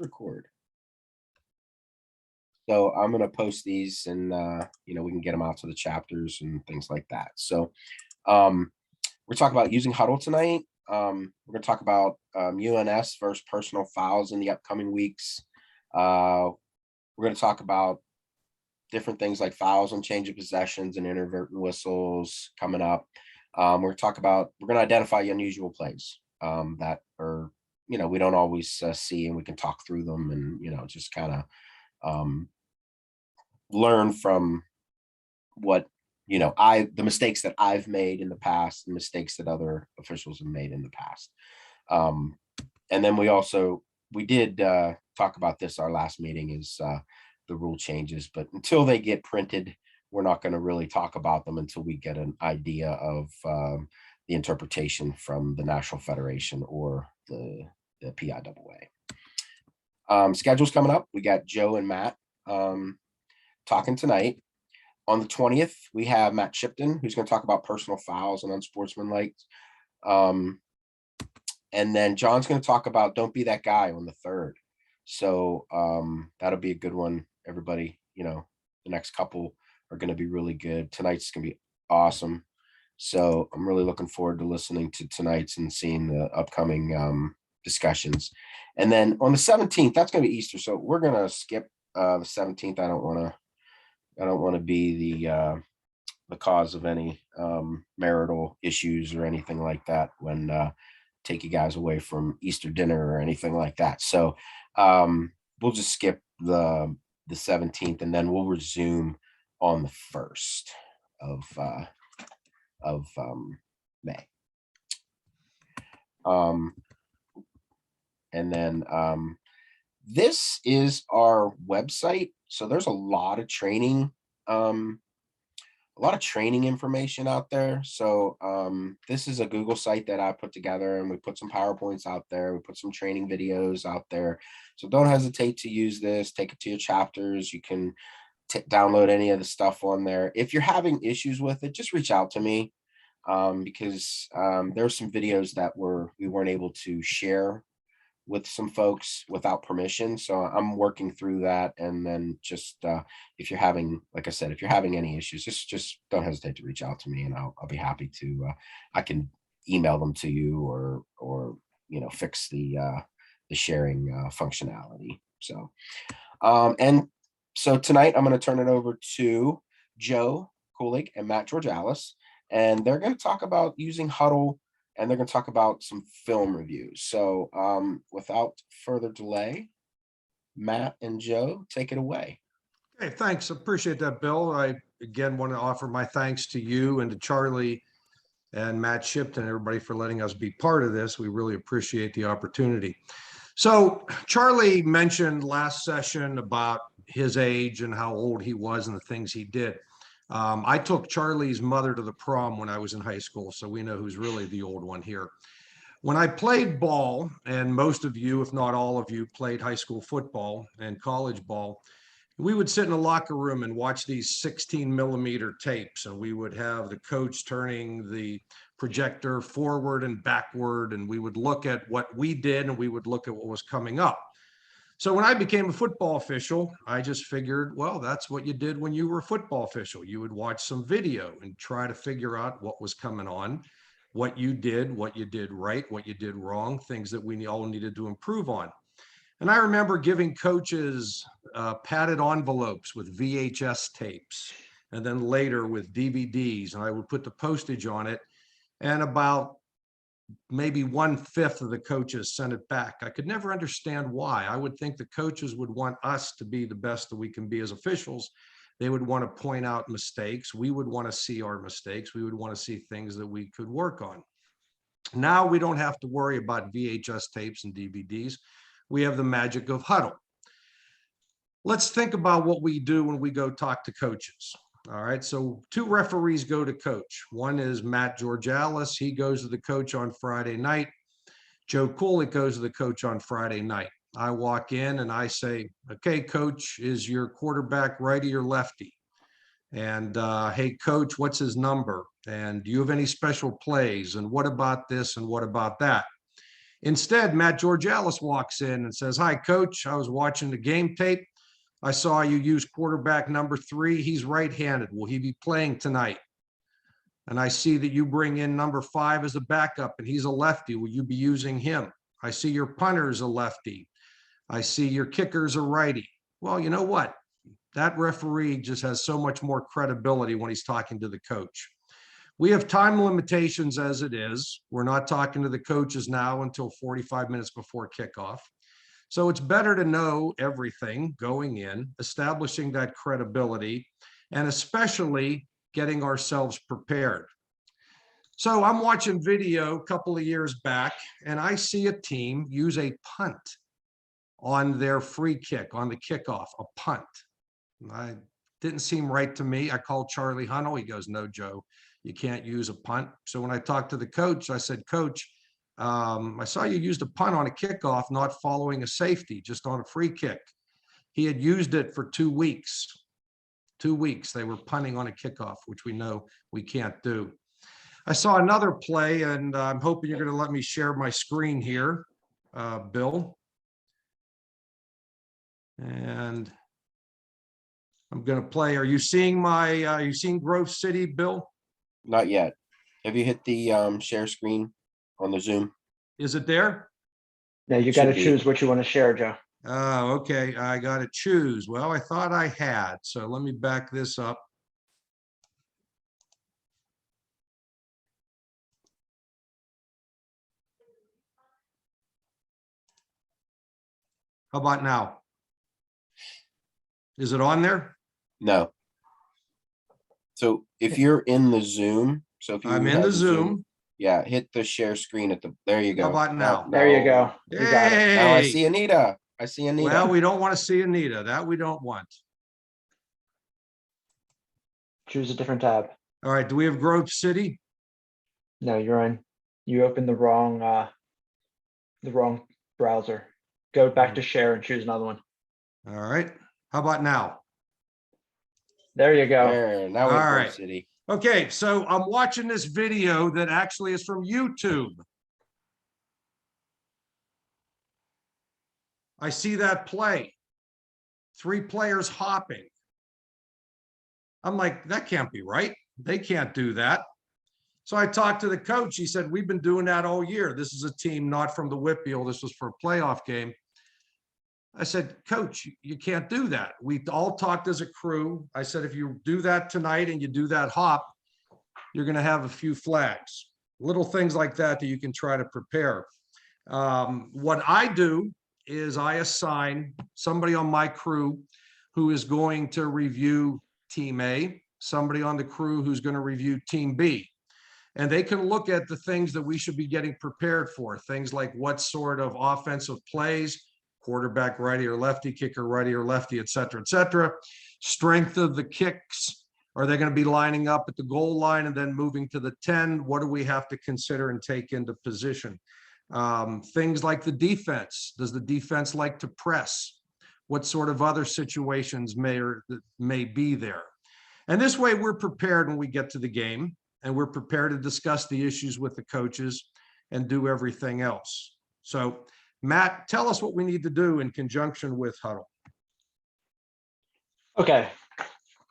Record. So I'm going to post these and, we can get them out to the chapters and things like that. So we're talking about using Huddle tonight. We're going to talk about UNS versus personal fouls in the upcoming weeks. We're going to talk about different things like fouls and change of possessions and inadvertent whistles coming up. We're going to identify unusual plays that are, we don't always see, and we can talk through them and, just kind of learn from what, the mistakes that I've made in the past, the mistakes that other officials have made in the past. And then we did talk about this, our last meeting is the rule changes, but until they get printed, we're not going to really talk about them until we get an idea of the interpretation from the National Federation or the PIAA. Schedule's coming up. We got Joe and Matt talking tonight. On the 20th, we have Matt Shipton, who's going to talk about personal fouls and unsportsmanlike. And then John's going to talk about Don't Be That Guy on the 3rd. So that'll be a good one. Everybody, the next couple are going to be really good. Tonight's going to be awesome. So I'm really looking forward to listening to tonight's and seeing the upcoming discussions. And then on the 17th, that's going to be Easter. So we're going to skip the 17th. I don't want to be the cause of any marital issues or anything like that when take you guys away from Easter dinner or anything like that. So we'll just skip the 17th, and then we'll resume on the 1st of May. And then this is our website. So there's a lot of training information out there. So this is a Google site that I put together, and we put some PowerPoints out there. We put some training videos out there. So don't hesitate to use this. Take it to your chapters. You can download any of the stuff on there. If you're having issues with it, just reach out to me because there are some videos that we weren't able to share with some folks without permission. So I'm working through that. And then just if you're having, like I said, if you're having any issues, just don't hesitate to reach out to me, and I'll be happy to, I can email them to you or fix the sharing functionality. So, and so tonight I'm going to turn it over to Joe Kulig and Matt Georgalis, and they're going to talk about using Huddle, and they're going to talk about some film reviews. So without further delay, Matt and Joe, take it away. Okay, thanks. Appreciate that, Bill. I, again, want to offer my thanks to you and to Charlie and Matt Shipton, everybody, for letting us be part of this. We really appreciate the opportunity. So Charlie mentioned last session about his age and how old he was and the things he did. I took Charlie's mother to the prom when I was in high school, so we know who's really the old one here. When I played ball, and most of you, if not all of you, played high school football and college ball, we would sit in a locker room and watch these 16mm tapes, and we would have the coach turning the projector forward and backward, and we would look at what we did, and we would look at what was coming up. So when I became a football official, I just figured, well, that's what you did when you were a football official. You would watch some video and try to figure out what was coming on, what you did right, what you did wrong, things that we all needed to improve on. And I remember giving coaches padded envelopes with VHS tapes, and then later with DVDs, and I would put the postage on it, and about maybe 1/5 of the coaches sent it back. I could never understand why. I would think the coaches would want us to be the best that we can be as officials. They would want to point out mistakes. We would want to see our mistakes. We would want to see things that we could work on. Now we don't have to worry about VHS tapes and DVDs. We have the magic of Huddle. Let's think about what we do when we go talk to coaches. All right, so 2 referees go to coach. One is Matt Georgalis. He goes to the coach on Friday night. Joe Kulig goes to the coach on Friday night. I walk in and I say, okay, coach, is your quarterback righty or lefty? And hey, coach, what's his number? And do you have any special plays? And what about this and what about that? Instead, Matt Georgialis walks in and says, "Hi, coach. I was watching the game tape. I saw you use quarterback number 3. He's right-handed. Will he be playing tonight? And I see that you bring in number 5 as a backup, and he's a lefty. Will you be using him? I see your punter's a lefty. I see your kicker's a righty." Well, you know what? That referee just has so much more credibility when he's talking to the coach. We have time limitations as it is. We're not talking to the coaches now until 45 minutes before kickoff. So it's better to know everything going in, establishing that credibility, and especially getting ourselves prepared. So I'm watching video a couple of years back, and I see a team use a punt on their free kick, on the kickoff, a punt. I didn't seem right to me. I called Charlie Hunnell. He goes, "No, Joe, you can't use a punt." So when I talked to the coach, I said, "Coach, I saw you used a punt on a kickoff, not following a safety, just on a free kick." He had used it for 2 weeks. 2 weeks they were punting on a kickoff, which we know we can't do. I saw another play, and I'm hoping you're going to let me share my screen here, Bill. And I'm going to play. Are you seeing are you seeing Grove City, Bill? Not yet. Have you hit the share screen on the Zoom? Is it there? Yeah, you got to choose what you want to share, Joe. Oh, okay. I got to choose. Well, I thought I had. So let me back this up. How about now? Is it on there? No. So if you're in the Zoom, so if you I'm in have the Zoom. yeah, hit the share screen at the, there you go. How about now? There you go. You got it. Now I Hey! see Anita. I see Anita. Well, we don't want to see Anita. That we don't want. Choose a different tab. All right. Do we have Grove City? No, you're in. You opened the wrong browser. Go back to share and choose another one. All right. How about now? There you go. There, now we have All Grove right. City. Okay, so I'm watching this video that actually is from YouTube. I see that play. 3 players hopping. I'm like, that can't be right. They can't do that. So I talked to the coach. He said, "We've been doing that all year. This is a team not from the Whitfield. This was for a playoff game." I said, "Coach, you can't do that. We all talked as a crew." I said, "If you do that tonight and you do that hop, you're going to have a few flags." Little things like that that you can try to prepare. What I do is I assign somebody on my crew who is going to review Team A, somebody on the crew who's going to review Team B. And they can look at the things that we should be getting prepared for, things like what sort of offensive plays, quarterback righty or lefty, kicker righty or lefty, et cetera, strength of the kicks. Are they going to be lining up at the goal line and then moving to the 10? What do we have to consider and take into position? Things like the defense. Does the defense like to press? What sort of other situations may be there? And this way we're prepared when we get to the game, and we're prepared to discuss the issues with the coaches and do everything else. So Matt, tell us what we need to do in conjunction with HUDL. Okay,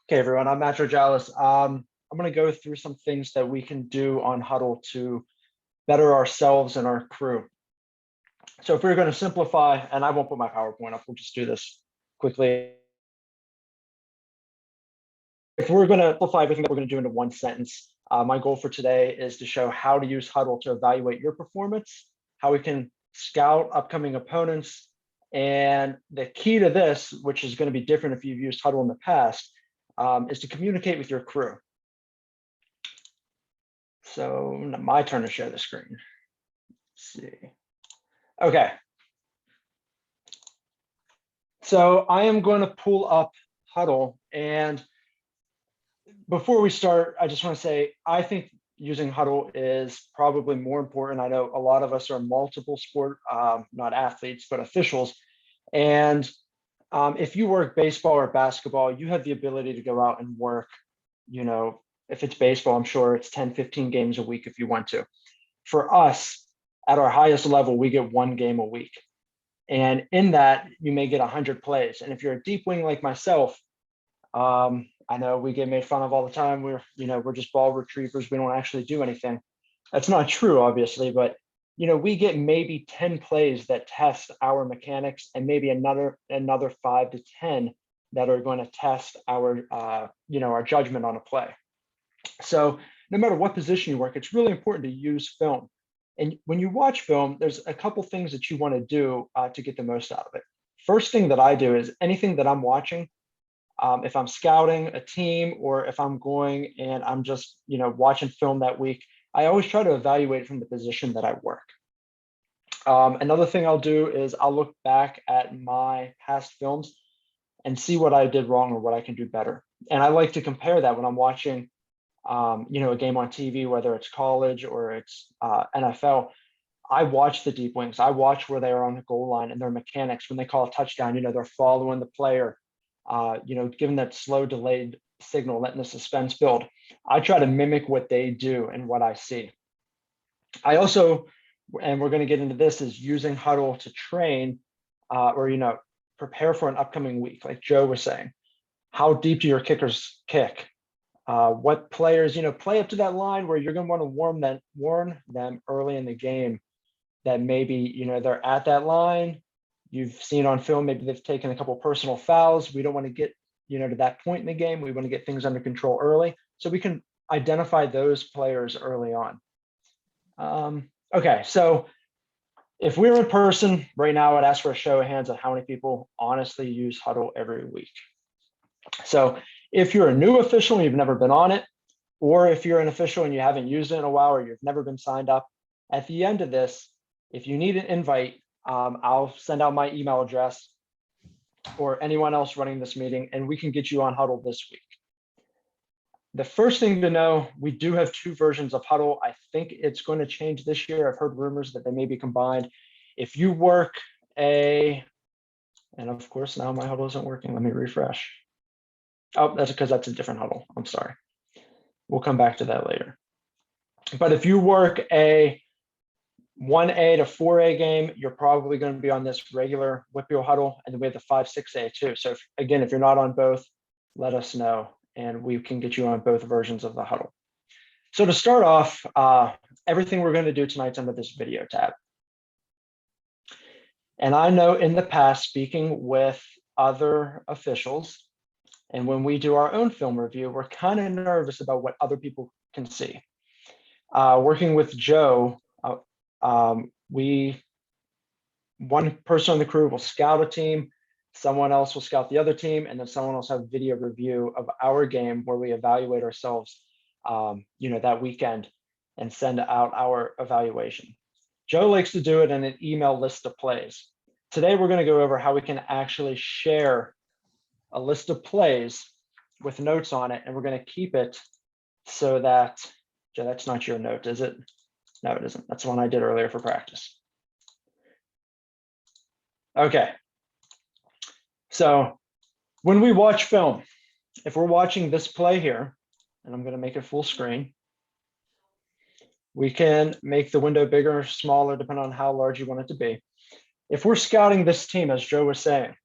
everyone, I'm Matt Georgialis. I'm going to go through some things that we can do on HUDL to better ourselves and our crew. So if we're going to simplify, and I won't put my PowerPoint up, we'll just do this quickly. If we're going to simplify everything that we're going to do into one sentence, my goal for today is to show how to use HUDL to evaluate your performance, how we can scout upcoming opponents, and the key to this, which is going to be different if you've used HUDL in the past, is to communicate with your crew. So my turn to share the screen. Let's see. Okay. So I am going to pull up HUDL, and before we start, I just want to say, I think using HUDL is probably more important. I know a lot of us are multiple sport, not athletes, but officials. And if you work baseball or basketball, you have the ability to go out and work, if it's baseball, I'm sure it's 10, 15 games a week if you want to. For us, at our highest level, we get 1 game a week. And in that, you may get 100 plays. And if you're a deep wing like myself, I know we get made fun of all the time. We're just ball retrievers. We don't actually do anything. That's not true, obviously, but we get maybe 10 plays that test our mechanics, and maybe another 5 to 10 that are going to test our our judgment on a play. So no matter what position you work, it's really important to use film. And when you watch film, there's a couple things that you want to do to get the most out of it. First thing that I do is anything that I'm watching, if I'm scouting a team, or if I'm going and I'm just watching film that week, I always try to evaluate from the position that I work. Another thing I'll do is I'll look back at my past films and see what I did wrong or what I can do better. And I like to compare that when I'm watching a game on TV, whether it's college or it's NFL. I watch the deep wings. I watch where they are on the goal line and their mechanics. When they call a touchdown, they're following the player, giving that slow delayed signal, letting the suspense build. I try to mimic what they do and what I see. I also, and we're going to get into this, is using HUDL to train or prepare for an upcoming week. Like Joe was saying, how deep do your kickers kick? What players, play up to that line where you're going to want to warn them early in the game that maybe, they're at that line. You've seen on film, maybe they've taken a couple of personal fouls. We don't want to get, to that point in the game. We want to get things under control early, so we can identify those players early on. Okay, so if we were in person right now, I'd ask for a show of hands on how many people honestly use HUDL every week. So if you're a new official and you've never been on it, or if you're an official and you haven't used it in a while, or you've never been signed up, at the end of this, if you need an invite, I'll send out my email address or anyone else running this meeting, and we can get you on HUDL this week. The first thing to know, we do have 2 versions of HUDL. I think it's going to change this year. I've heard rumors that they may be combined. If you work and of course now my HUDL isn't working. Let me refresh. Oh, that's because that's a different HUDL. I'm sorry. We'll come back to that later. But if you work a 1A to 4A game, you're probably going to be on this regular Whitfield HUDL, and then we have the 5-6A too. So if you're not on both, let us know, and we can get you on both versions of the HUDL. So to start off, everything we're going to do tonight's under this video tab. And I know in the past, speaking with other officials, and when we do our own film review, we're kind of nervous about what other people can see. Working with Joe, one person on the crew will scout a team, someone else will scout the other team, and then someone else have video review of our game where we evaluate ourselves, that weekend and send out our evaluation. Joe likes to do it in an email list of plays. Today, we're going to go over how we can actually share a list of plays with notes on it, and we're going to keep it so that, Joe, that's not your note, is it? No, it isn't. That's the one I did earlier for practice. Okay. So when we watch film, if we're watching this play here, and I'm going to make it full screen, we can make the window bigger or smaller depending on how large you want it to be. If we're scouting this team, as Joe was saying,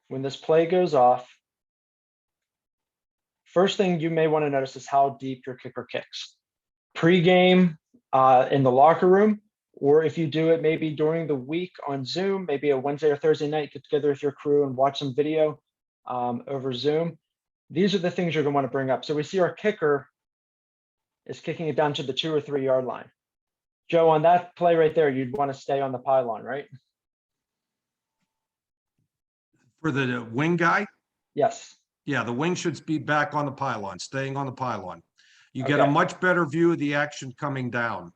when this play goes off, first thing you may want to notice is how deep your kicker kicks. Pre-game in the locker room, or if you do it maybe during the week on Zoom, maybe a Wednesday or Thursday night, get together with your crew and watch some video over Zoom. These are the things you're going to want to bring up. So we see our kicker is kicking it down to the 2 or 3 yard line. Joe, on that play right there, you'd want to stay on the pylon, right? For the wing guy? Yes. Yeah, the wing should be back on the pylon, staying on the pylon. You get a much better view of the action coming down.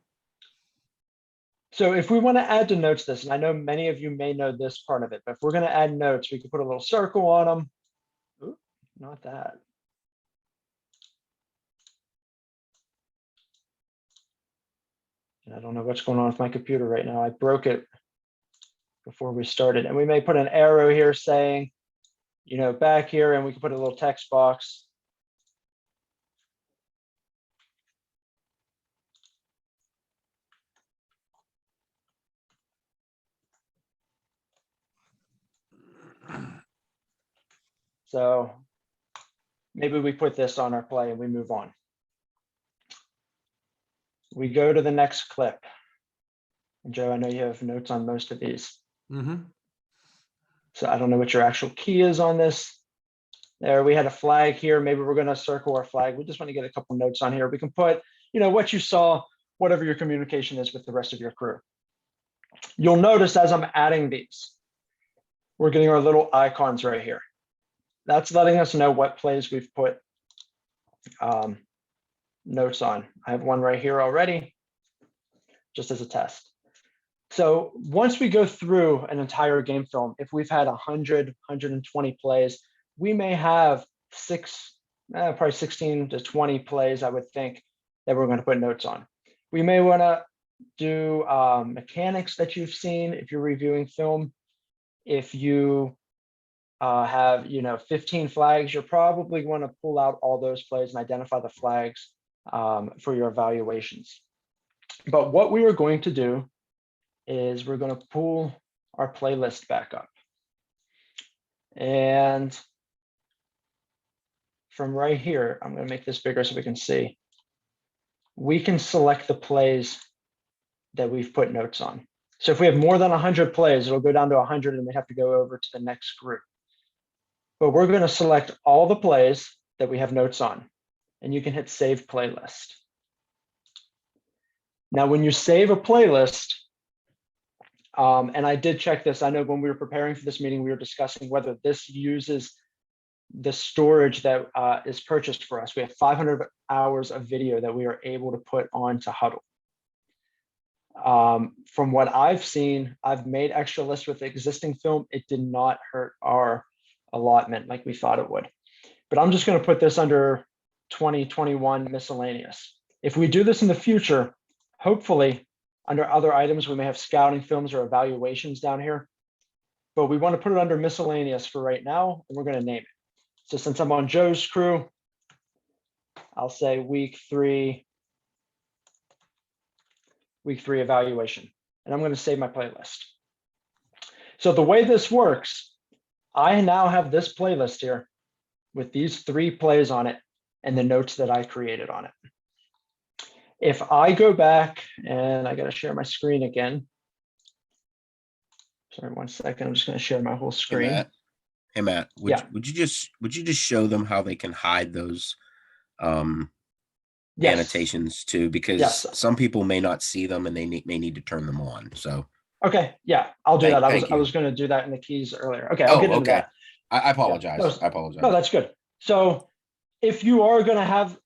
So if we want to add to notes this, and I know many of you may know this part of it, but if we're going to add notes, we can put a little circle on them. Ooh, not that. And I don't know what's going on with my computer right now. I broke it before we started. And we may put an arrow here saying, back here, and we can put a little text box. So maybe we put this on our play and we move on. We go to the next clip. And Joe, I know you have notes on most of these. Mhm. So I don't know what your actual key is on this. There, we had a flag here. Maybe we're going to circle our flag. We just want to get a couple notes on here. We can put, what you saw, whatever your communication is with the rest of your crew. You'll notice as I'm adding these, we're getting our little icons right here. That's letting us know what plays we've put notes on. I have one right here already, just as a test. So once we go through an entire game film, if we've had 100, 120 plays, we may have probably 16 to 20 plays, I would think, that we're going to put notes on. We may want to do mechanics that you've seen if you're reviewing film. If you have 15 flags, you're probably going to pull out all those plays and identify the flags for your evaluations. But what we are going to do is we're going to pull our playlist back up. And from right here, I'm going to make this bigger so we can see. We can select the plays that we've put notes on. So if we have more than 100 plays, it'll go down to 100 and we have to go over to the next group. But we're going to select all the plays that we have notes on, and you can hit Save Playlist. Now, when you save a playlist, and I did check this, I know when we were preparing for this meeting, we were discussing whether this uses the storage that is purchased for us. We have 500 hours of video that we are able to put onto HUDL. From what I've seen, I've made extra lists with the existing film. It did not hurt our allotment like we thought it would. But I'm just going to put this under 2021 miscellaneous. If we do this in the future, hopefully under other items, we may have scouting films or evaluations down here. But we want to put it under miscellaneous for right now, and we're going to name it. So since I'm on Joe's crew, I'll say week three evaluation, and I'm going to save my playlist. So the way this works, I now have this playlist here with these 3 plays on it and the notes that I created on it. If I go back, and I got to share my screen again. Sorry, 1 second. I'm just going to share my whole screen. Hey Matt, would you just show them how they can hide those Yes. annotations too? Because some people may not see them and they may need to turn them on. So okay, yeah, I'll do that. I was going to do that in the keys earlier. Okay, I'll get into that. I apologize. Yeah. I apologize. No, that's good. So if you are going to have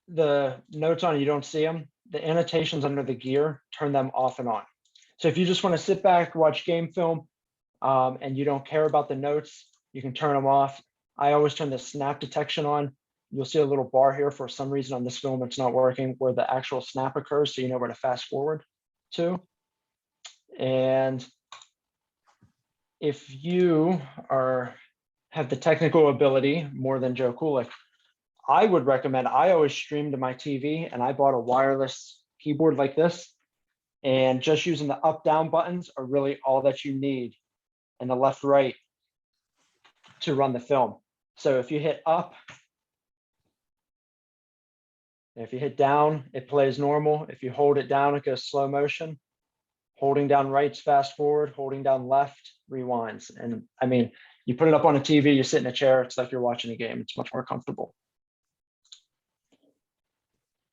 the notes on and you don't see them, the annotations under the gear, turn them off and on. So if you just want to sit back, watch game film, and you don't care about the notes, you can turn them off. I always turn the snap detection on. You'll see a little bar here. For some reason on this film, it's not working, where the actual snap occurs, so you know where to fast forward to. And if you have the technical ability more than Joe Kulik, I would recommend, I always stream to my TV, and I bought a wireless keyboard like this, and just using the up down buttons are really all that you need, and the left right to run the film. So if you hit up, and if you hit down, it plays normal. If you hold it down, it goes slow motion. Holding down right's fast forward, holding down left rewinds. And I mean, you put it up on a TV, you sit in a chair, it's like you're watching a game. It's much more comfortable.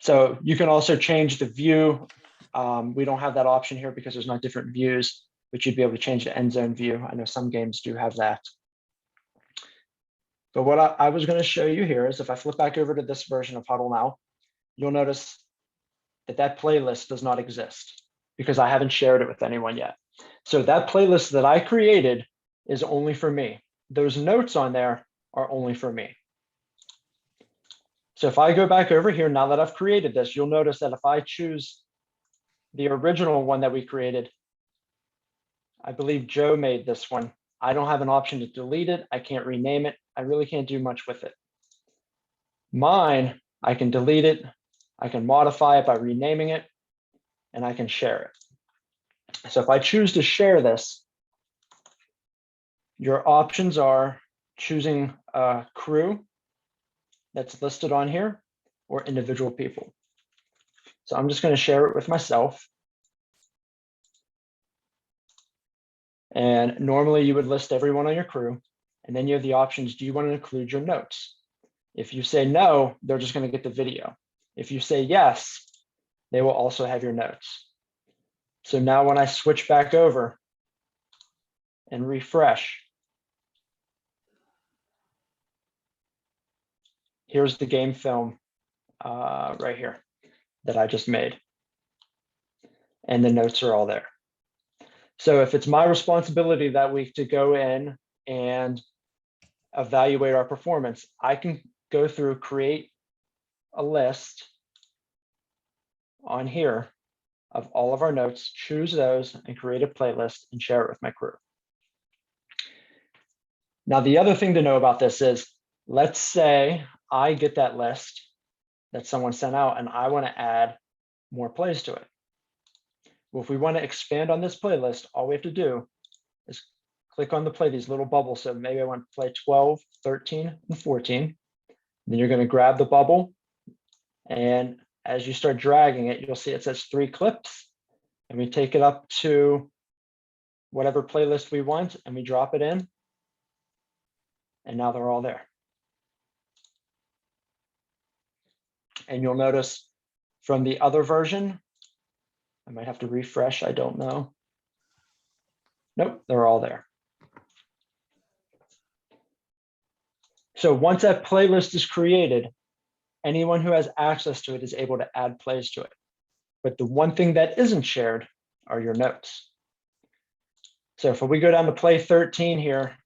So you can also change the view. We don't have that option here because there's not different views, but you'd be able to change the end zone view. I know some games do have that. But what I was going to show you here is if I flip back over to this version of HUDL now, you'll notice that playlist does not exist because I haven't shared it with anyone yet. So that playlist that I created is only for me. Those notes on there are only for me. So if I go back over here, now that I've created this, you'll notice that if I choose the original one that we created, I believe Joe made this one. I don't have an option to delete it. I can't rename it. I really can't do much with it. Mine, I can delete it. I can modify it by renaming it, and I can share it. So if I choose to share this, your options are choosing a crew that's listed on here or individual people. So I'm just going to share it with myself. And normally you would list everyone on your crew, and then you have the options. Do you want to include your notes? If you say no, they're just going to get the video. If you say yes, they will also have your notes. So now when I switch back over and refresh, here's the game film right here that I just made. And the notes are all there. So if it's my responsibility that week to go in and evaluate our performance, I can go through, create a list on here of all of our notes, choose those and create a playlist and share it with my crew. Now, the other thing to know about this is, let's say I get that list that someone sent out and I want to add more plays to it. Well, if we want to expand on this playlist, all we have to do is click on the play, these little bubbles. So maybe I want to play 12, 13, and 14. Then you're going to grab the bubble. And as you start dragging it, you'll see it says 3 clips. And we take it up to whatever playlist we want and we drop it in. And now they're all there. And you'll notice from the other version, I might have to refresh, I don't know. Nope, they're all there. So once that playlist is created, anyone who has access to it is able to add plays to it. But the one thing that isn't shared are your notes. So if we go down to play 13 here,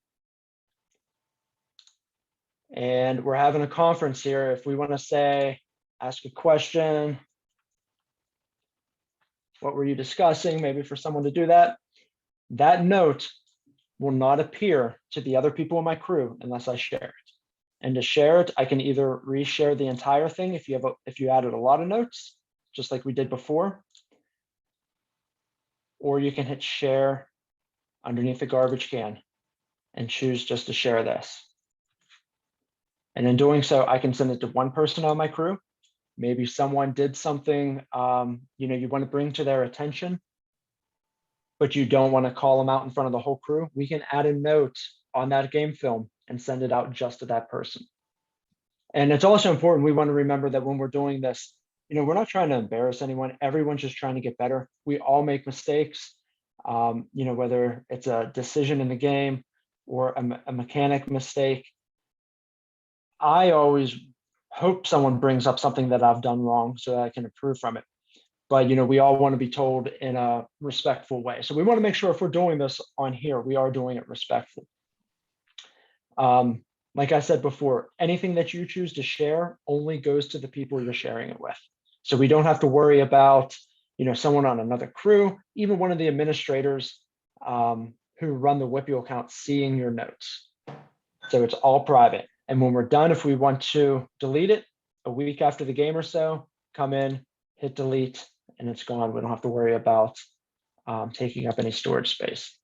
and we're having a conference here, if we want to say, ask a question, what were you discussing? Maybe for someone to do that, that note will not appear to the other people in my crew unless I share it. And to share it, I can either reshare the entire thing if you added a lot of notes, just like we did before, or you can hit share underneath the garbage can and choose just to share this. And in doing so, I can send it to one person on my crew. Maybe someone did something you want to bring to their attention, but you don't want to call them out in front of the whole crew. We can add a note on that game film and send it out just to that person. And it's also important, we want to remember that when we're doing this, we're not trying to embarrass anyone. Everyone's just trying to get better. We all make mistakes, whether it's a decision in the game or a mechanic mistake. I always hope someone brings up something that I've done wrong so that I can improve from it. But, we all want to be told in a respectful way. So we want to make sure if we're doing this on here, we are doing it respectful. Like I said before, anything that you choose to share only goes to the people you're sharing it with. So we don't have to worry about, someone on another crew, even one of the administrators who run the WIPU account seeing your notes. So it's all private. And when we're done, if we want to delete it a week after the game or so, come in, hit delete, and it's gone. We don't have to worry about taking up any storage space.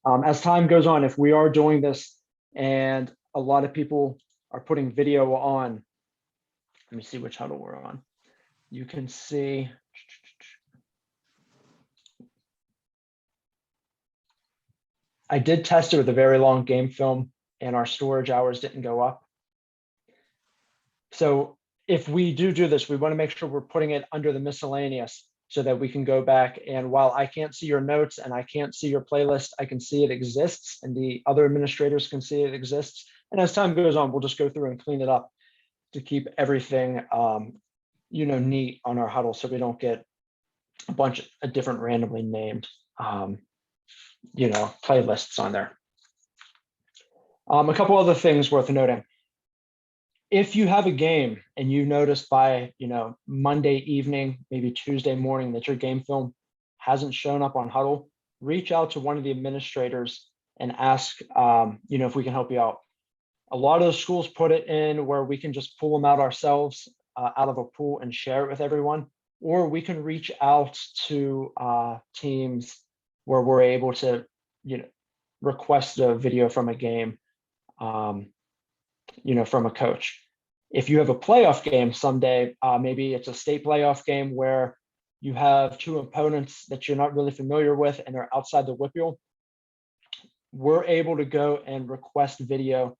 As time goes on, if we are doing this and a lot of people are putting video on, let me see which huddle we're on. You can see, I did test it with a very long game film and our storage hours didn't go up. So if we do this, we want to make sure we're putting it under the miscellaneous so that we can go back, and while I can't see your notes and I can't see your playlist, I can see it exists and the other administrators can see it exists. And as time goes on, we'll just go through and clean it up to keep everything neat on our huddle so we don't get a bunch of different randomly named playlists on there. A couple other things worth noting. If you have a game and you notice by Monday evening, maybe Tuesday morning, that your game film hasn't shown up on Huddle, reach out to one of the administrators and ask if we can help you out. A lot of the schools put it in where we can just pull them out ourselves out of a pool and share it with everyone, or we can reach out to teams where we're able to request a video from a game from a coach. If you have a playoff game someday, maybe it's a state playoff game where you have two opponents that you're not really familiar with and they're outside the WPIAL, we're able to go and request video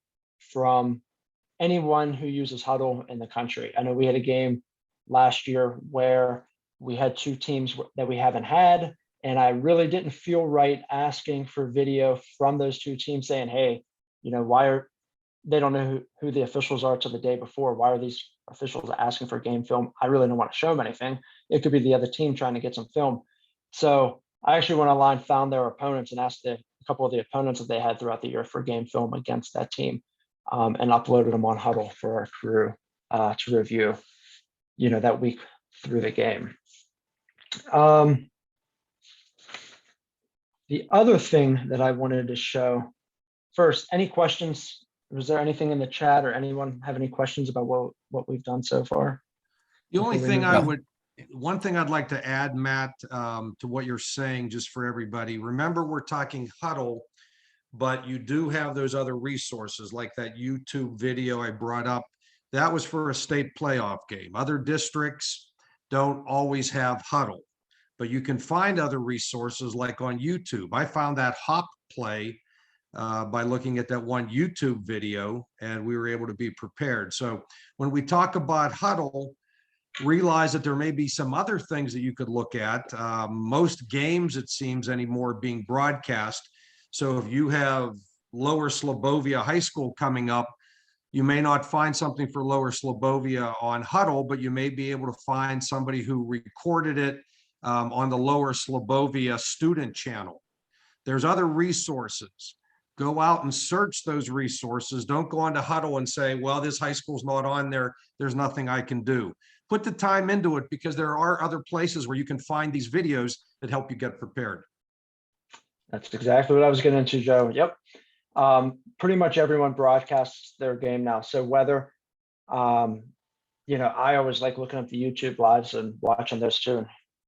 from anyone who uses HUDL in the country. I know we had a game last year where we had two teams that we haven't had, and I really didn't feel right asking for video from those two teams saying, hey, why are they don't know who the officials are to the day before. Why are these officials asking for game film? I really don't want to show them anything. It could be the other team trying to get some film. So I actually went online, found their opponents, and asked a couple of the opponents that they had throughout the year for game film against that team, and uploaded them on HUDL for our crew to review, that week through the game. The other thing that I wanted to show, first, any questions? Was there anything in the chat or anyone have any questions about what we've done so far? The only thing on? one thing I'd like to add, Matt, to what you're saying, just for everybody, remember we're talking HUDL, but you do have those other resources like that YouTube video I brought up. That was for a state playoff game. Other districts don't always have HUDL, but you can find other resources like on YouTube. I found that hop play by looking at that one YouTube video, and we were able to be prepared. So when we talk about HUDL, realize that there may be some other things that you could look at. Most games, it seems anymore, being broadcast. So if you have Lower Slobovia High School coming up, you may not find something for Lower Slobovia on HUDL, but you may be able to find somebody who recorded it on the Lower Slobovia student channel. There's other resources. Go out and search those resources. Don't go onto HUDL and say, well, this high school's not on there. There's nothing I can do. Put the time into it, because there are other places where you can find these videos that help you get prepared. That's exactly what I was getting into, Joe. Yep. Pretty much everyone broadcasts their game now. So whether, I always like looking at the YouTube lives and watching those too.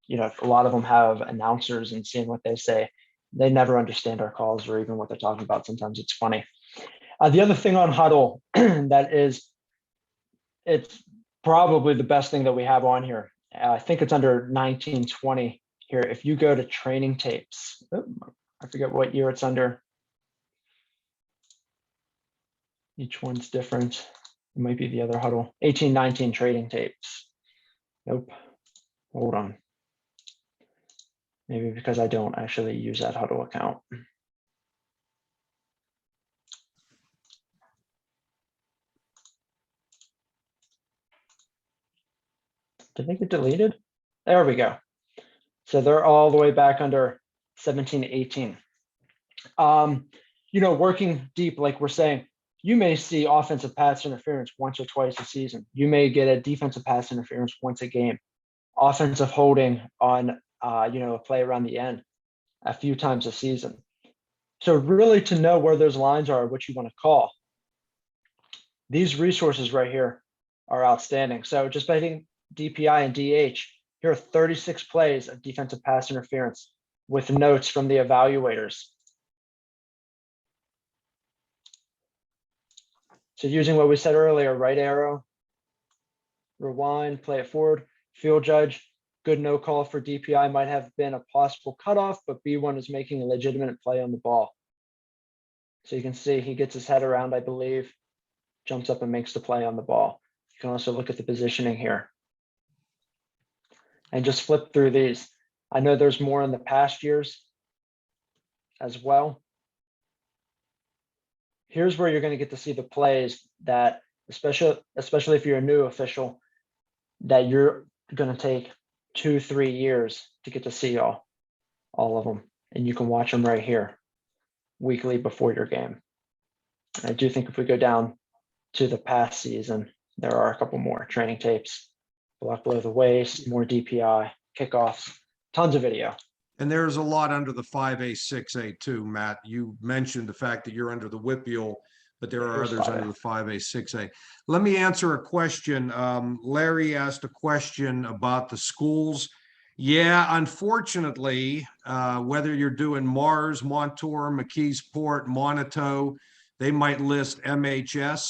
A lot of them have announcers and seeing what they say. They never understand our calls or even what they're talking about. Sometimes it's funny. The other thing on HUDL that is, it's probably the best thing that we have on here. I think it's under 1920 here. If you go to training tapes, I forget what year it's under. Each one's different. It might be the other HUDL. 1819 training tapes. Nope. Hold on. Maybe because I don't actually use that HUDL account. Did they get deleted? There we go. So they're all the way back under 1718. Working deep, like we're saying, you may see offensive pass interference once or twice a season. You may get a defensive pass interference once a game. Offensive holding on a play around the end a few times a season. So really, to know where those lines are, what you want to call, these resources right here are outstanding. So just by hitting DPI and DH, here are 36 plays of defensive pass interference with notes from the evaluators. So using what we said earlier, right arrow, rewind, play it forward, field judge, good no call for DPI might have been a possible cutoff, but B1 is making a legitimate play on the ball. So you can see he gets his head around, I believe, jumps up and makes the play on the ball. You can also look at the positioning here and just flip through these. I know there's more in the past years as well. Here's where you're going to get to see the plays that, especially if you're a new official, that you're going to take 2-3 years to get to see all of them. And you can watch them right here weekly before your game. I do think if we go down to the past season, there are a couple more training tapes, block below the waist, more DPI, kickoffs, tons of video. And there's a lot under the 5A, 6A too, Matt. You mentioned the fact that you're under the WPIAL, but there are others under the 5A, 6A. Let me answer a question. Larry asked a question about the schools. Yeah, unfortunately, whether you're doing Mars, Montour, McKeesport, Moniteau, they might list MHS.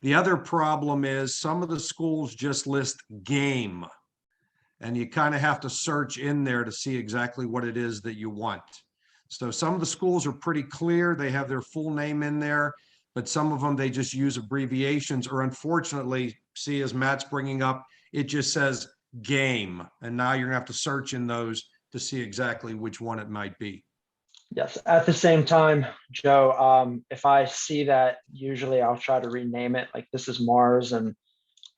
The other problem is some of the schools just list game. And you kind of have to search in there to see exactly what it is that you want. So some of the schools are pretty clear. They have their full name in there, but some of them, they just use abbreviations, or unfortunately, see, as Matt's bringing up, it just says game. And now you're gonna have to search in those to see exactly which one it might be. Yes, at the same time, Joe, if I see that, usually I'll try to rename it. Like this is Mars, and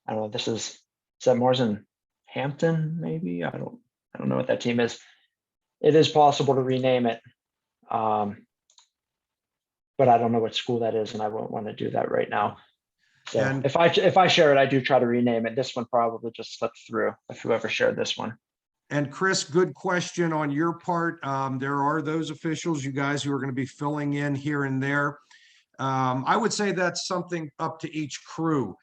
I don't know, this is that Mars and Hampton, maybe? I don't know what that team is. It is possible to rename it. But I don't know what school that is, and I won't want to do that right now. So And- if I share it, I do try to rename it. This one probably just slipped through if whoever shared this one. And Chris, good question on your part. There are those officials, you guys, who are going to be filling in here and there. I would say that's something up to each crew.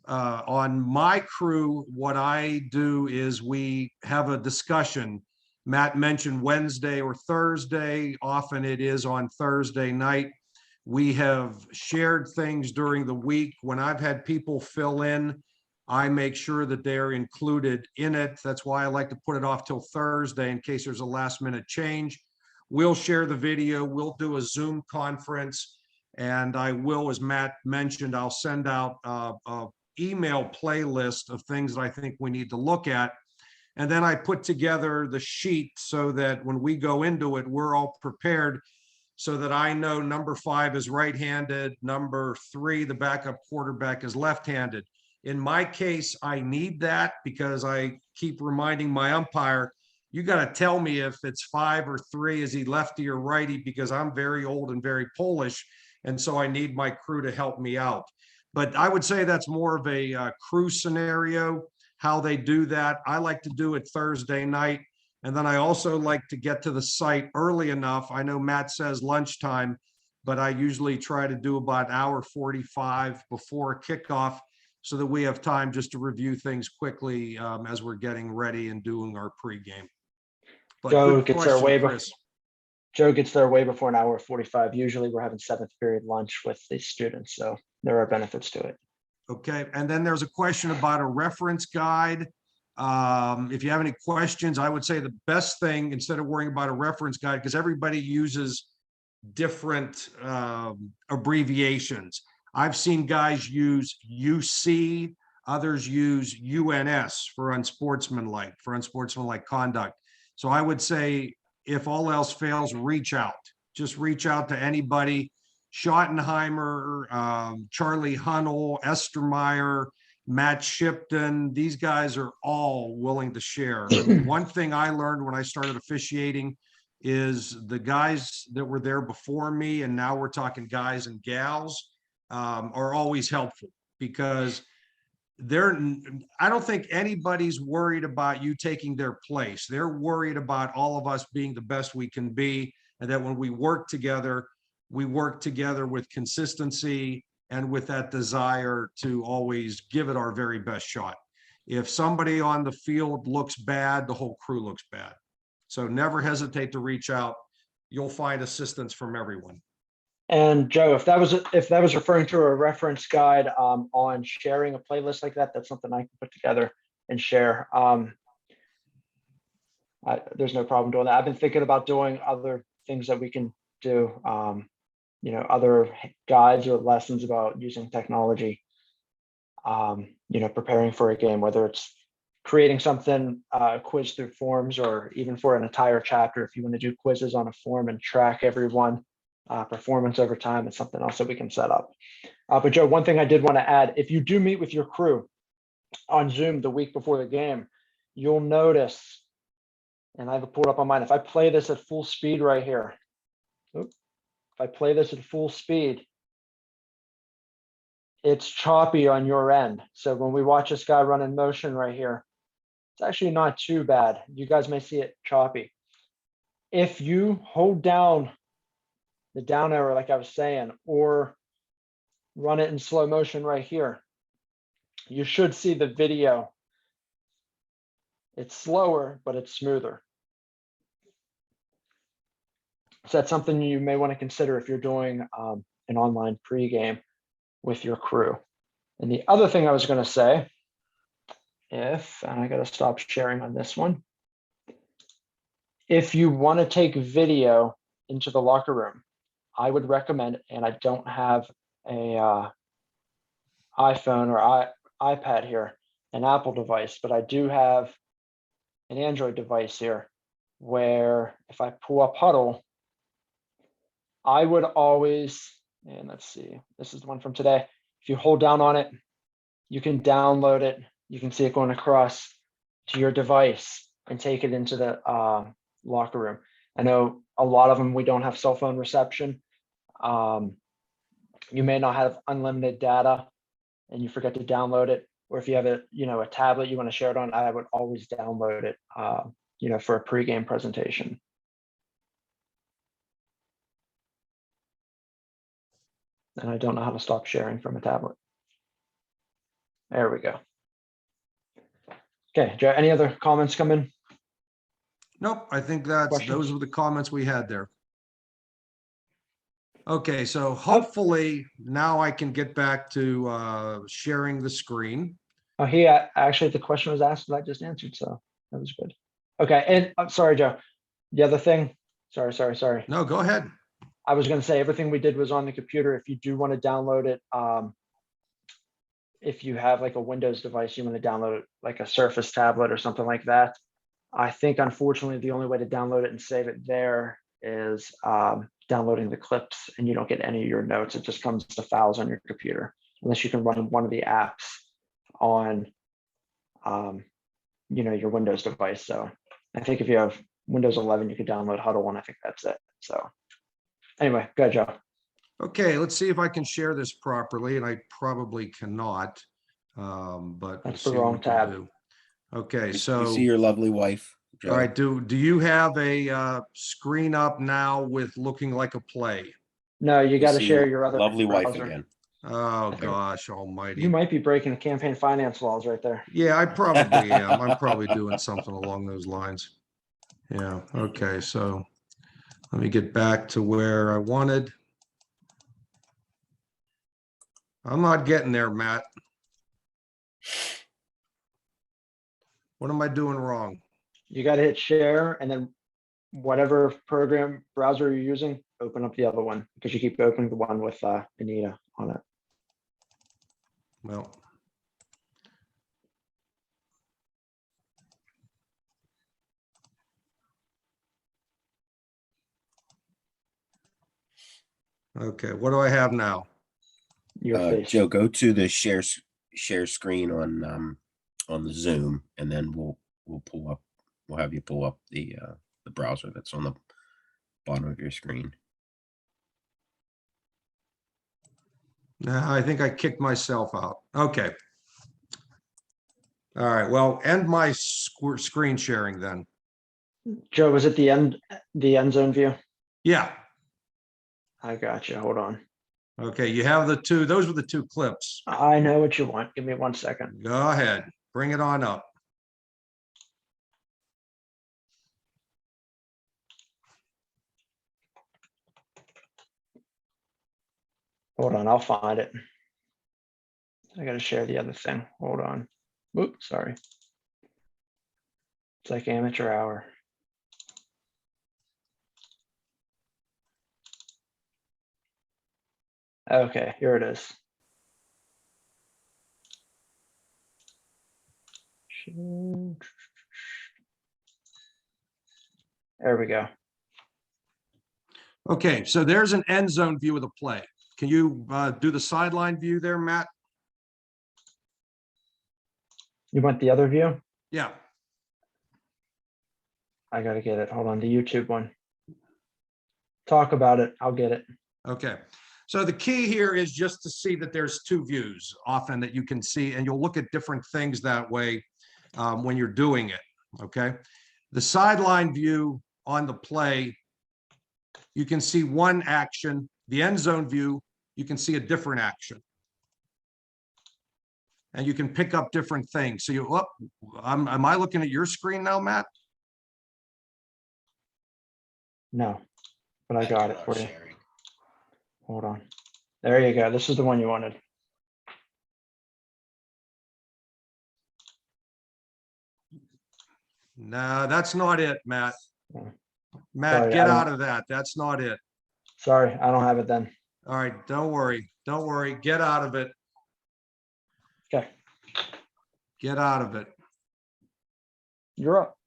On my crew, what I do is we have a discussion. Matt mentioned Wednesday or Thursday. Often it is on Thursday night. We have shared things during the week. When I've had people fill in, I make sure that they're included in it. That's why I like to put it off till Thursday in case there's a last minute change. We'll share the video. We'll do a Zoom conference. And I will, as Matt mentioned, I'll send out a email playlist of things that I think we need to look at. And then I put together the sheet so that when we go into it, we're all prepared, so that I know number 5 is right-handed, number 3, the backup quarterback, is left-handed. In my case, I need that because I keep reminding my umpire, you got to tell me if it's 5 or 3, is he lefty or righty, because I'm very old and very Polish. And so I need my crew to help me out. But I would say that's more of a crew scenario, how they do that. I like to do it Thursday night. And then I also like to get to the site early enough. I know Matt says lunchtime, but I usually try to do about 1:45 before kickoff, so that we have time just to review things quickly as we're getting ready and doing our pregame. But Joe good gets there question, way Chris. Joe gets there way before 1:45. Usually we're having 7th period lunch with the students, so there are benefits to it. Okay, and then there's a question about a reference guide. If you have any questions, I would say the best thing, instead of worrying about a reference guide, because everybody uses different abbreviations. I've seen guys use UC, others use UNS for unsportsmanlike conduct. So I would say, if all else fails, reach out. Just reach out to anybody. Schottenheimer, Charlie Hunnell, Estermeyer, Matt Shipton, these guys are all willing to share. I mean, one thing I learned when I started officiating is the guys that were there before me, and now we're talking guys and gals, are always helpful, because I don't think anybody's worried about you taking their place. They're worried about all of us being the best we can be, and that when we work together with consistency and with that desire to always give it our very best shot. If somebody on the field looks bad, the whole crew looks bad. So never hesitate to reach out. You'll find assistance from everyone. And Joe, if that was referring to a reference guide on sharing a playlist like that, that's something I can put together and share. There's no problem doing that. I've been thinking about doing other things that we can do, other guides or lessons about using technology, preparing for a game, whether it's creating something, quiz through forms, or even for an entire chapter, if you want to do quizzes on a form and track everyone performance over time, it's something else that we can set up. But Joe, one thing I did want to add, if you do meet with your crew on Zoom the week before the game, you'll notice, and I have it pulled up on mine, if I play this at full speed right here, if I play this at full speed, it's choppy on your end. So when we watch this guy run in motion right here, it's actually not too bad. You guys may see it choppy. If you hold down the down arrow, like I was saying, or run it in slow motion right here, you should see the video. It's slower, but it's smoother. So that's something you may want to consider if you're doing an online pregame with your crew. And the other thing I was going to say, and I got to stop sharing on this one. If you want to take video into the locker room, I would recommend, and I don't have a iPhone or iPad here, an Apple device, but I do have an Android device here where if I pull up Huddle, I would always, and let's see, this is the one from today. If you hold down on it, you can download it. You can see it going across to your device and take it into the locker room. I know a lot of them, we don't have cell phone reception. You may not have unlimited data and you forget to download it. Or if you have a tablet you want to share it on, I would always download it, for a pregame presentation. And I don't know how to stop sharing from a tablet. There we go. Okay, Joe, any other comments come in? Nope, I think those Questions? were the comments we had there. Okay, so hopefully now I can get back to sharing the screen. Oh, actually, the question was asked that I just answered, so that was good. Okay, and I'm sorry, Joe. The other thing, sorry. No, go ahead. I was going to say everything we did was on the computer. If you do want to download it, if you have like a Windows device, you want to download it like a Surface tablet or something like that. I think, unfortunately, the only way to download it and save it there is downloading the clips, and you don't get any of your notes. It just comes to files on your computer, unless you can run one of the apps on, your Windows device. So I think if you have Windows 11, you could download Huddle, and I think that's it. So anyway, go ahead, Joe. Okay, let's see if I can share this properly, and I probably cannot. But That's we'll the wrong see what we can tab. do. Okay, We so see your lovely wife. Joe. all right, do you have a screen up now with looking like a play? No, you We got to see share your your other lovely wife browser. again. Oh There. gosh almighty. You might be breaking the campaign finance laws right there. Yeah, I probably am. I'm probably doing something along those lines. Yeah, okay, so let me get back to where I wanted. I'm not getting there, Matt. What am I doing wrong? You got to hit share, and then whatever program browser you're using, open up the other one, because you keep opening the one with Anita on it. Well, okay, what do I have now? Your face. Joe, go to the share screen on the Zoom, and then we'll pull up. We'll have you pull up the browser that's on the bottom of your screen. No, I think I kicked myself out. Okay. All right, well, end my screen sharing then. Joe, was it the end zone view? Yeah, I got you. Hold on. okay, you have the two, those were the two clips. I know what you want. Give me 1 second. Go ahead, bring it on up. Hold on, I'll find it. I got to share the other thing. Hold on. Oops, sorry. It's like amateur hour. Okay, here it is. There we go. Okay, so there's an end zone view of the play. Can you do the sideline view there, Matt? You want the other view? Yeah. I got to get it. Hold on, the YouTube one. Talk about it. I'll get it. Okay. So the key here is just to see that there's two views often that you can see, and you'll look at different things that way when you're doing it. Okay. The sideline view on the play, you can see one action. The end zone view, you can see a different action. And you can pick up different things. So you, am I looking at your screen now, Matt? No, but I got it for you. Sharing. Hold on. There you go. This is the one you wanted. No, that's not it, Matt. Yeah. Matt, Sorry, get I out don't- of that. That's not it. Sorry, I don't have it then. All right, don't worry. Don't worry. Get out of it. Okay, Get out of it. you're up.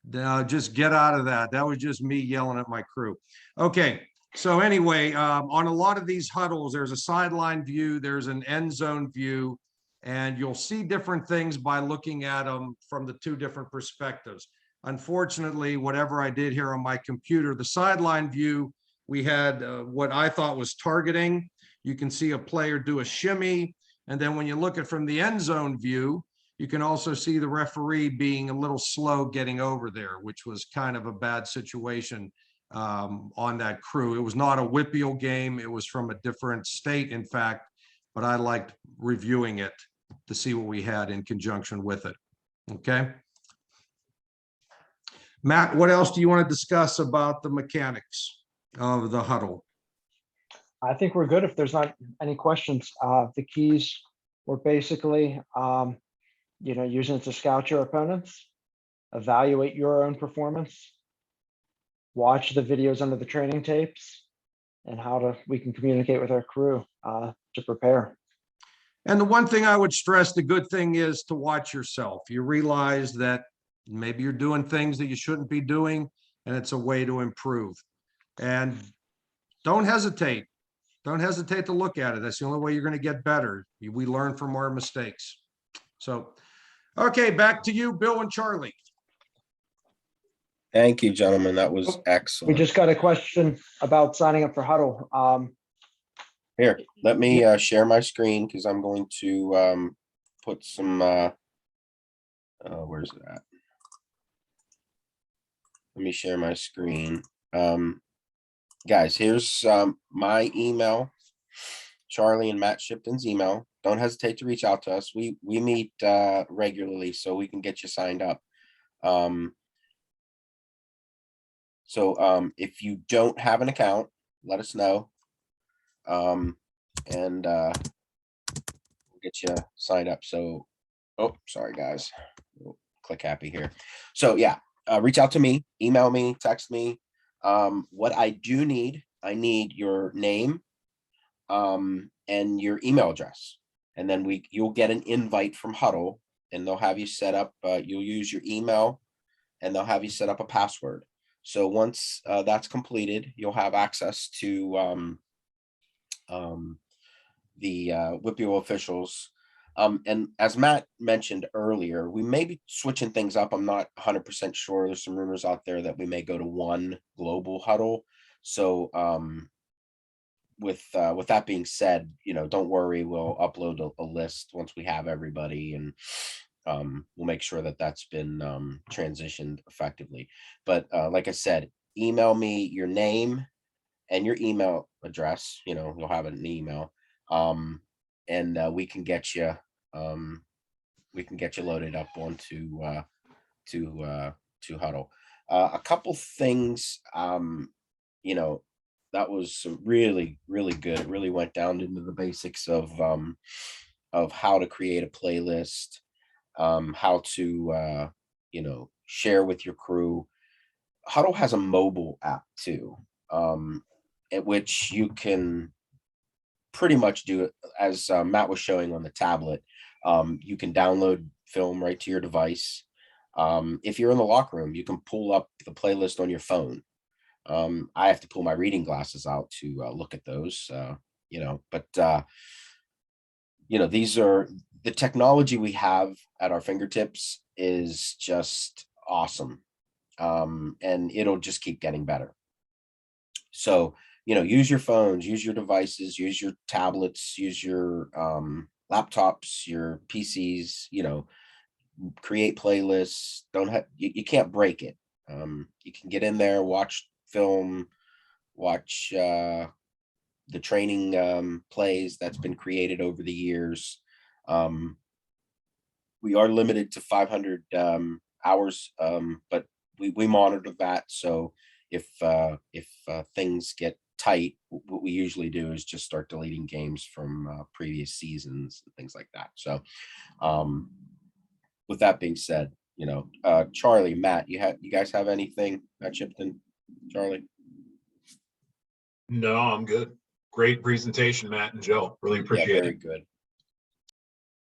No, just get out of that. That was just me yelling at my crew. Okay, so anyway, on a lot of these huddles, there's a sideline view, there's an end zone view, and you'll see different things by looking at them from the two different perspectives. Unfortunately, whatever I did here on my computer, the sideline view, we had what I thought was targeting. You can see a player do a shimmy, and then when you look at from the end zone view, you can also see the referee being a little slow getting over there, which was kind of a bad situation on that crew. It was not a WPIAL game. It was from a different state, in fact, but I liked reviewing it to see what we had in conjunction with it. Okay. Matt, what else do you want to discuss about the mechanics of the huddle? I think we're good if there's not any questions. The keys were basically, using it to scout your opponents, evaluate your own performance, watch the videos under the training tapes, and we can communicate with our crew to prepare. And the one thing I would stress, the good thing is to watch yourself. You realize that maybe you're doing things that you shouldn't be doing, and it's a way to improve. And don't hesitate. Don't hesitate to look at it. That's the only way you're going to get better. We learn from our mistakes. So, okay, back to you, Bill and Charlie. Thank you, gentlemen. That was We excellent. just got a question about signing up for Huddle. Here, let me share my screen because I'm going to put some where's it at? Let me share my screen. Guys, here's my email, Charlie and Matt Shipton's email. Don't hesitate to reach out to us. We meet regularly so we can get you signed up. So if you don't have an account, let us know. And we'll get you signed up. So, oh, sorry guys, we'll click happy here. So yeah, reach out to me, email me, text me. What I do need, I need your name and your email address, and then you'll get an invite from Huddle, and they'll have you set up. You'll use your email, and they'll have you set up a password. So once that's completed, you'll have access to the WPIAL officials. And as Matt mentioned earlier, we may be switching things up. I'm not 100% sure. There's some rumors out there that we may go to one global huddle. So with that being said, don't worry. We'll upload a list once we have everybody, and we'll make sure that that's been transitioned effectively. But like I said, email me your name and your email address. You'll have an email. And we can get you loaded up onto to Huddle. A couple things, that was some really, really good. It really went down into the basics of how to create a playlist, how to share with your crew. Huddle has a mobile app too, at which you can pretty much do it as Matt was showing on the tablet. You can download film right to your device. If you're in the locker room, you can pull up the playlist on your phone. I have to pull my reading glasses out to look at those, but these are the technology we have at our fingertips is just awesome. And it'll just keep getting better. So, use your phones, use your devices, use your tablets, use your laptops, your PCs, create playlists. You can't break it. You can get in there, watch film, watch the training plays that's been created over the years. We are limited to 500 hours, but we monitor that. So if things get tight, what we usually do is just start deleting games from previous seasons and things like that. So with that being said, Charlie, Matt, you guys have anything? Matt Shipton, Charlie? No, I'm good. Great presentation, Matt and Joe. Really Yeah, appreciate very it. good.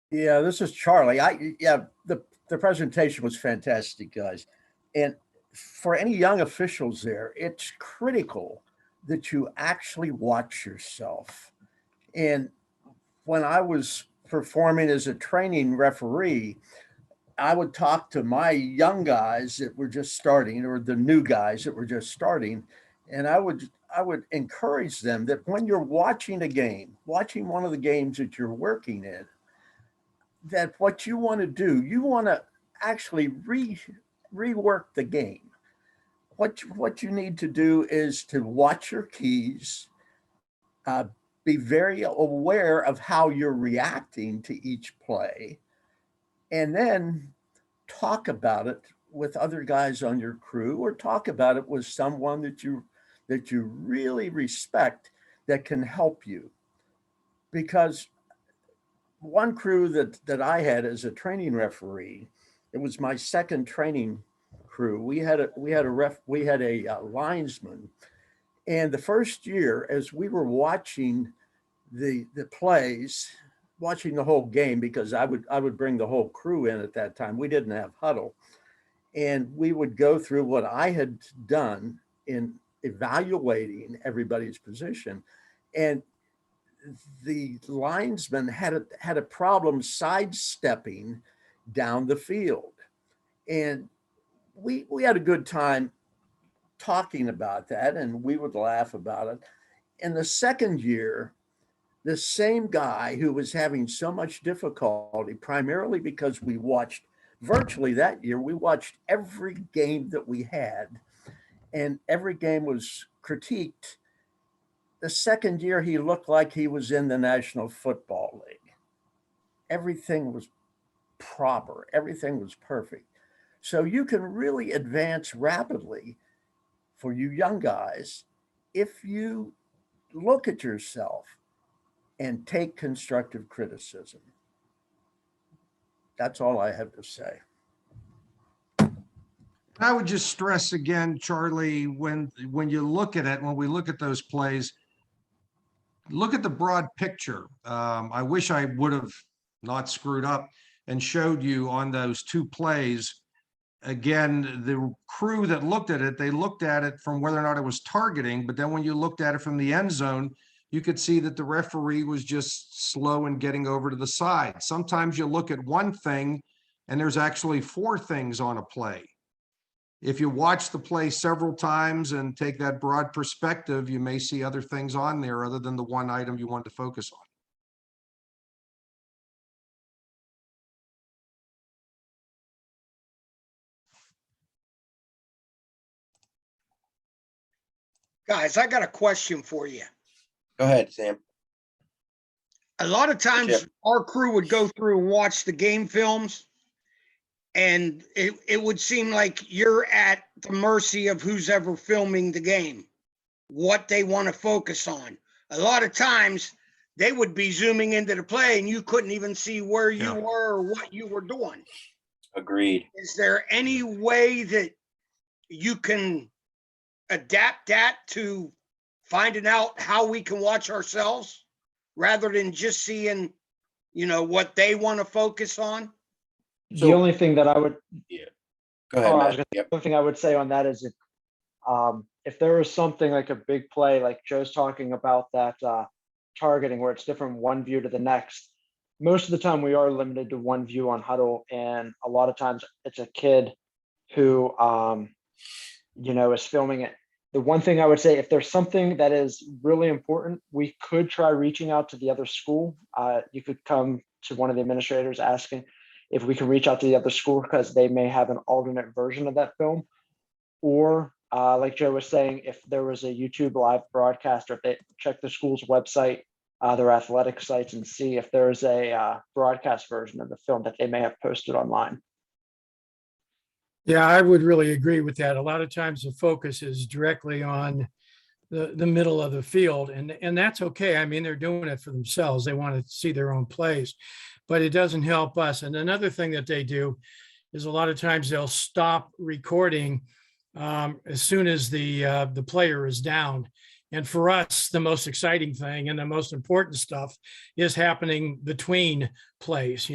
Yeah, this is Charlie. The presentation was fantastic, guys. And for any young officials there, it's critical that you actually watch yourself. And when I was performing as a training referee, I would talk to my young guys that were just starting, or the new guys that were just starting, and I would encourage them that when you're watching a game, watching one of the games that you're working in, that what you want to do, you want to actually rework the game. What you need to do is to watch your keys, be very aware of how you're reacting to each play, and then talk about it with other guys on your crew, or talk about it with someone that you really respect that can help you. Because one crew that I had as a training referee, it was my second training crew. We had a linesman, and the first year, as we were watching the plays, watching the whole game, because I would bring the whole crew in at that time. We didn't have HUDL, and we would go through what I had done in evaluating everybody's position, and the linesman had a problem sidestepping down the field, and we had a good time talking about that, and we would laugh about it. In the second year, the same guy who was having so much difficulty, primarily because we watched virtually that year, we watched every game that we had, and every game was critiqued. The second year, he looked like he was in the National Football League. Everything was proper, everything was perfect. So you can really advance rapidly for you young guys if you look at yourself and take constructive criticism. That's all I have to say. I would just stress again, Charlie, when you look at it, when we look at those plays, look at the broad picture. I wish I would have not screwed up and showed you on those two plays. Again, the crew that looked at it, they looked at it from whether or not it was targeting, but then when you looked at it from the end zone, you could see that the referee was just slow in getting over to the side. Sometimes you look at one thing and there's actually four things on a play. If you watch the play several times and take that broad perspective, you may see other things on there other than the one item you want to focus on. Guys, I got a question for you. Go ahead, Sam. A lot of times Chip. our crew would go through and watch the game films, and it would seem like you're at the mercy of who's ever filming the game, what they want to focus on. A lot of times they would be zooming into the play and you couldn't even see where you were or what you were doing. Agreed. Is there any way that you can adapt that to finding out how we can watch ourselves rather than just seeing, what they want to focus on? The only thing that I would, Go ahead, I was Matt. gonna- Yep. the only thing I would say on that is if there was something like a big play, like Joe's talking about that targeting where it's different one view to the next, most of the time we are limited to one view on HUDL, and a lot of times it's a kid who is filming it. The one thing I would say, if there's something that is really important, we could try reaching out to the other school. You could come to one of the administrators asking if we can reach out to the other school because they may have an alternate version of that film. Or like Joe was saying, if there was a YouTube live broadcast, or if they check the school's website, their athletic sites, and see if there's a broadcast version of the film that they may have posted online. Yeah, I would really agree with that. A lot of times the focus is directly on the middle of the field. And that's okay. I mean, they're doing it for themselves. They want to see their own plays, but it doesn't help us. And another thing that they do is a lot of times they'll stop recording as soon as the player is down. And for us, the most exciting thing and the most important stuff is happening between plays,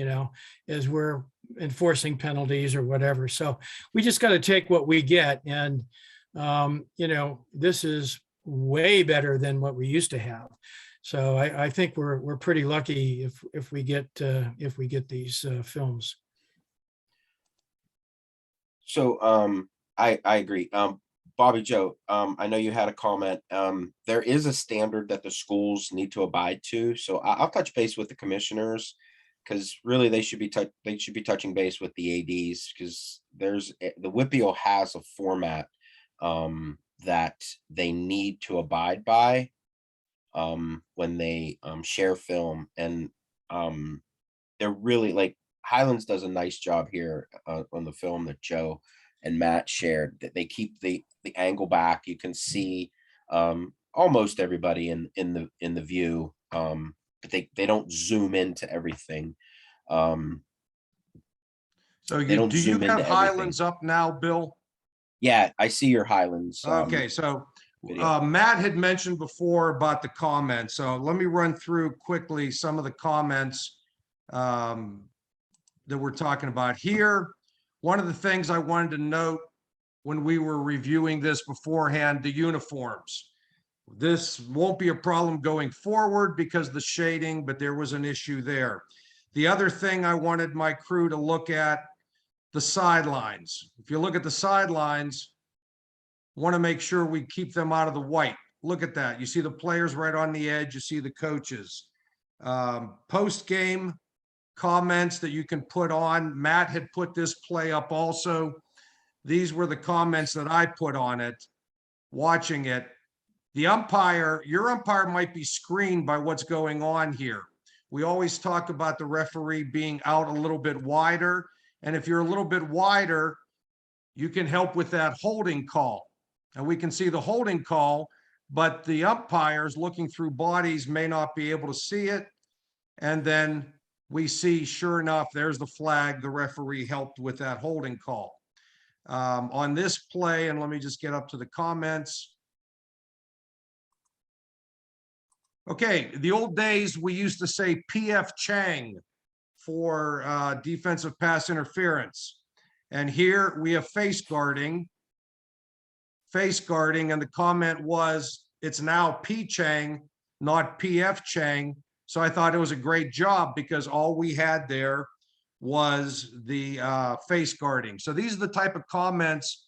as we're enforcing penalties or whatever. So we just got to take what we get. And, this is way better than what we used to have. So I think we're pretty lucky if we get these films. So I agree. Bobby Joe, I know you had a comment. There is a standard that the schools need to abide to. So I'll touch base with the commissioners, because really they should be touching base with the ADs, because the WPIAL has a format that they need to abide by when they share film, and they're really, like, Highlands does a nice job here on the film that Joe and Matt shared, that they keep the angle back. You can see almost everybody in the view, but they don't zoom into everything. So They don't do you zoom into have everything. Highlands up now, Bill? Yeah, I see your Highlands. Okay, so video. Matt had mentioned before about the comments. So let me run through quickly some of the comments that we're talking about here. One of the things I wanted to note when we were reviewing this beforehand, the uniforms. This won't be a problem going forward because the shading, but there was an issue there. The other thing I wanted my crew to look at, the sidelines. If you look at the sidelines, want to make sure we keep them out of the white. Look at that. You see the players right on the edge. You see the coaches. Post-game comments that you can put on. Matt had put this play up also. These were the comments that I put on it, watching it. The umpire, your umpire might be screened by what's going on here. We always talk about the referee being out a little bit wider. And if you're a little bit wider, you can help with that holding call. And we can see the holding call, but the umpires looking through bodies may not be able to see it. And then we see, sure enough, there's the flag. The referee helped with that holding call. On this play, and let me just get up to the comments. Okay, the old days, we used to say PF Chang for defensive pass interference. And here we have face guarding, and the comment was, it's now P Chang, not PF Chang. So I thought it was a great job because all we had there was the face guarding. So these are the type of comments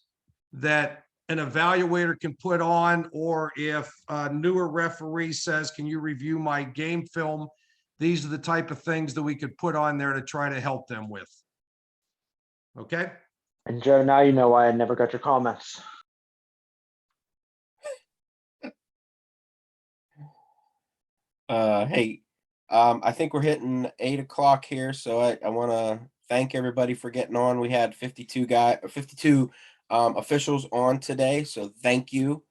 that an evaluator can put on, or if a newer referee says, can you review my game film? These are the type of things that we could put on there to try to help them with. Okay. And Joe, now you know why I never got your comments. Hey, I think we're hitting 8 o'clock here, so I want to thank everybody for getting on. We had 52 officials on today, so thank you.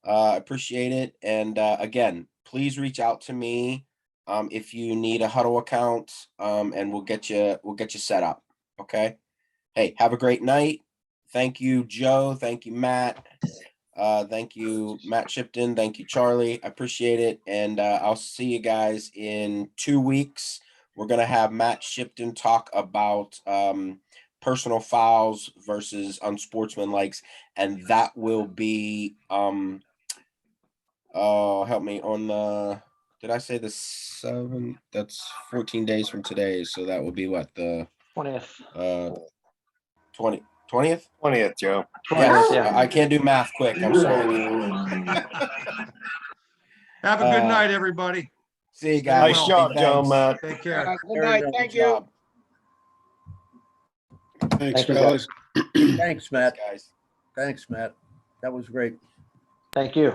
Appreciate it. And again, please reach out to me if you need a HUDL account, and we'll get you set up. Okay. Hey, have a great night. Thank you, Joe. Thank you, Matt. Thank you, Matt Shipton. Thank you, Charlie. I appreciate it. And I'll see you guys in 2 weeks. We're going to have Matt Shipton talk about personal fouls versus unsportsmanlikes. And that will be, help me on the, did I say the 7th? That's 14 days from today. So that will be what, the 20th. 20th? 20th, Joe. Yes, Yeah. I can't do math quick. I'm sorry. Have a good night, everybody. See you guys. Nice job, Joe, Thanks. Matt. Take care. Good night. Good Thank you. job. Thanks, Thank you, fellas. Thanks, Matt. Guys. Thanks, Matt. That was great. Thank you.